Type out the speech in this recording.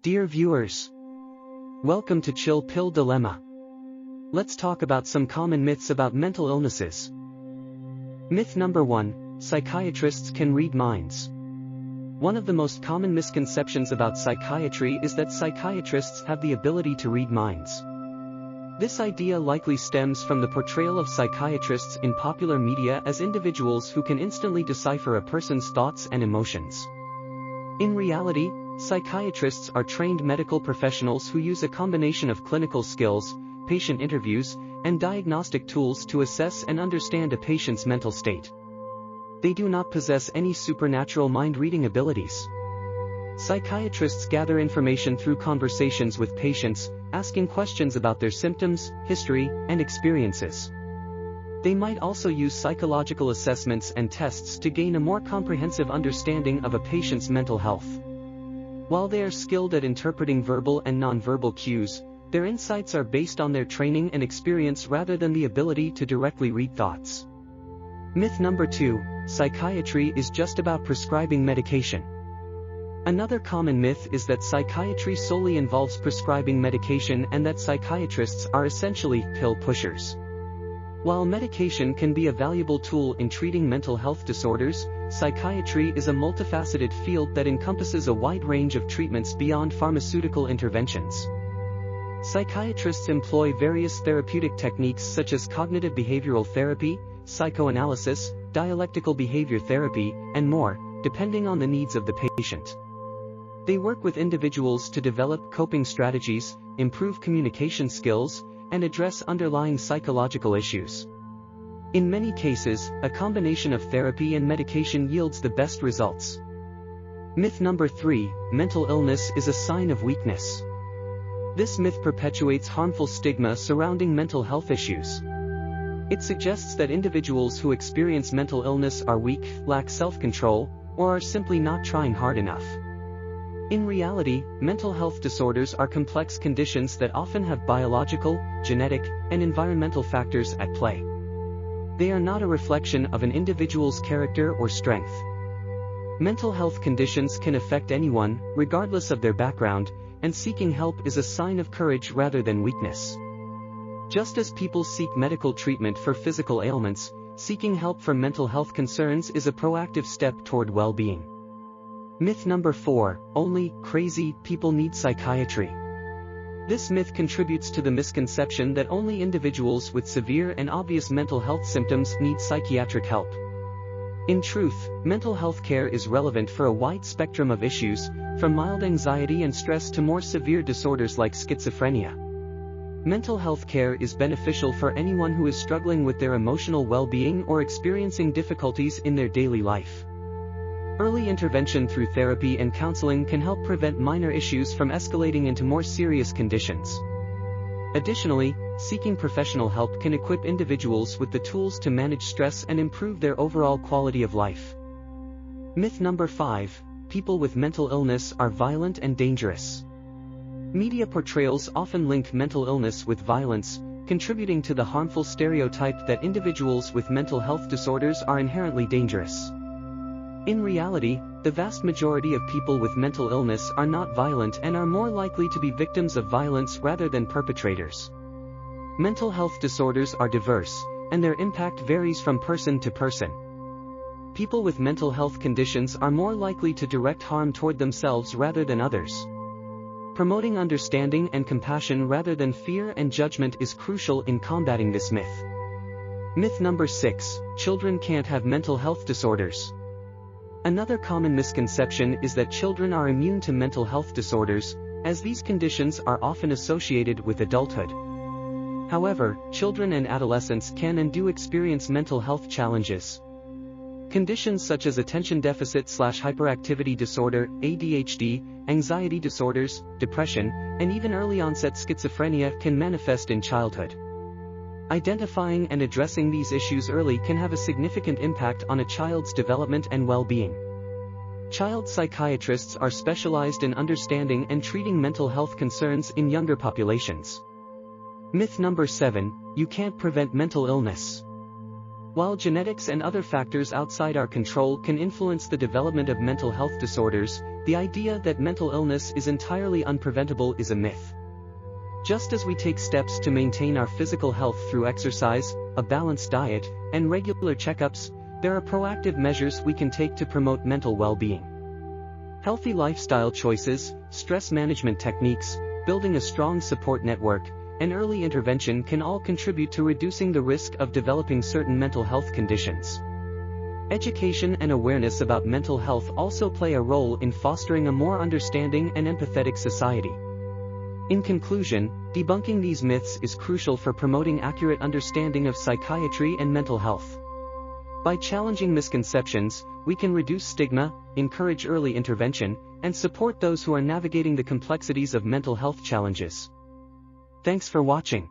Dear viewers, welcome to Chill Pill Dilemma. Let's talk about some common myths about mental illnesses. Myth number 1, psychiatrists can read minds. One of the most common misconceptions about psychiatry is that psychiatrists have the ability to read minds. This idea likely stems from the portrayal of psychiatrists in popular media as individuals who can instantly decipher a person's thoughts and emotions. In reality, psychiatrists are trained medical professionals who use a combination of clinical skills, patient interviews, and diagnostic tools to assess and understand a patient's mental state. They do not possess any supernatural mind-reading abilities. Psychiatrists gather information through conversations with patients, asking questions about their symptoms, history, and experiences. They might also use psychological assessments and tests to gain a more comprehensive understanding of a patient's mental health. While they are skilled at interpreting verbal and nonverbal cues, their insights are based on their training and experience rather than the ability to directly read thoughts. Myth number 2, psychiatry is just about prescribing medication. Another common myth is that psychiatry solely involves prescribing medication and that psychiatrists are essentially pill pushers. While medication can be a valuable tool in treating mental health disorders, psychiatry is a multifaceted field that encompasses a wide range of treatments beyond pharmaceutical interventions. Psychiatrists employ various therapeutic techniques such as cognitive behavioral therapy, psychoanalysis, dialectical behavior therapy, and more, depending on the needs of the patient. They work with individuals to develop coping strategies, improve communication skills, and address underlying psychological issues. In many cases, a combination of therapy and medication yields the best results. Myth number 3, mental illness is a sign of weakness. This myth perpetuates harmful stigma surrounding mental health issues. It suggests that individuals who experience mental illness are weak, lack self-control, or are simply not trying hard enough. In reality, mental health disorders are complex conditions that often have biological, genetic, and environmental factors at play. They are not a reflection of an individual's character or strength. Mental health conditions can affect anyone, regardless of their background, and seeking help is a sign of courage rather than weakness. Just as people seek medical treatment for physical ailments, seeking help for mental health concerns is a proactive step toward well-being. Myth number 4, only crazy people need psychiatry. This myth contributes to the misconception that only individuals with severe and obvious mental health symptoms need psychiatric help. In truth, mental health care is relevant for a wide spectrum of issues, from mild anxiety and stress to more severe disorders like schizophrenia. Mental health care is beneficial for anyone who is struggling with their emotional well-being or experiencing difficulties in their daily life. Early intervention through therapy and counseling can help prevent minor issues from escalating into more serious conditions. Additionally, seeking professional help can equip individuals with the tools to manage stress and improve their overall quality of life. Myth number 5, people with mental illness are violent and dangerous. Media portrayals often link mental illness with violence, contributing to the harmful stereotype that individuals with mental health disorders are inherently dangerous. In reality, the vast majority of people with mental illness are not violent and are more likely to be victims of violence rather than perpetrators. Mental health disorders are diverse, and their impact varies from person to person. People with mental health conditions are more likely to direct harm toward themselves rather than others. Promoting understanding and compassion rather than fear and judgment is crucial in combating this myth. Myth number 6, children can't have mental health disorders. Another common misconception is that children are immune to mental health disorders, as these conditions are often associated with adulthood. However, children and adolescents can and do experience mental health challenges. Conditions such as attention deficit/hyperactivity disorder, ADHD, anxiety disorders, depression, and even early-onset schizophrenia can manifest in childhood. Identifying and addressing these issues early can have a significant impact on a child's development and well-being. Child psychiatrists are specialized in understanding and treating mental health concerns in younger populations. Myth number 7, you can't prevent mental illness. While genetics and other factors outside our control can influence the development of mental health disorders, the idea that mental illness is entirely unpreventable is a myth. Just as we take steps to maintain our physical health through exercise, a balanced diet, and regular checkups, there are proactive measures we can take to promote mental well-being. Healthy lifestyle choices, stress management techniques, building a strong support network, and early intervention can all contribute to reducing the risk of developing certain mental health conditions. Education and awareness about mental health also play a role in fostering a more understanding and empathetic society. In conclusion, debunking these myths is crucial for promoting accurate understanding of psychiatry and mental health. By challenging misconceptions, we can reduce stigma, encourage early intervention, and support those who are navigating the complexities of mental health challenges. Thanks for watching.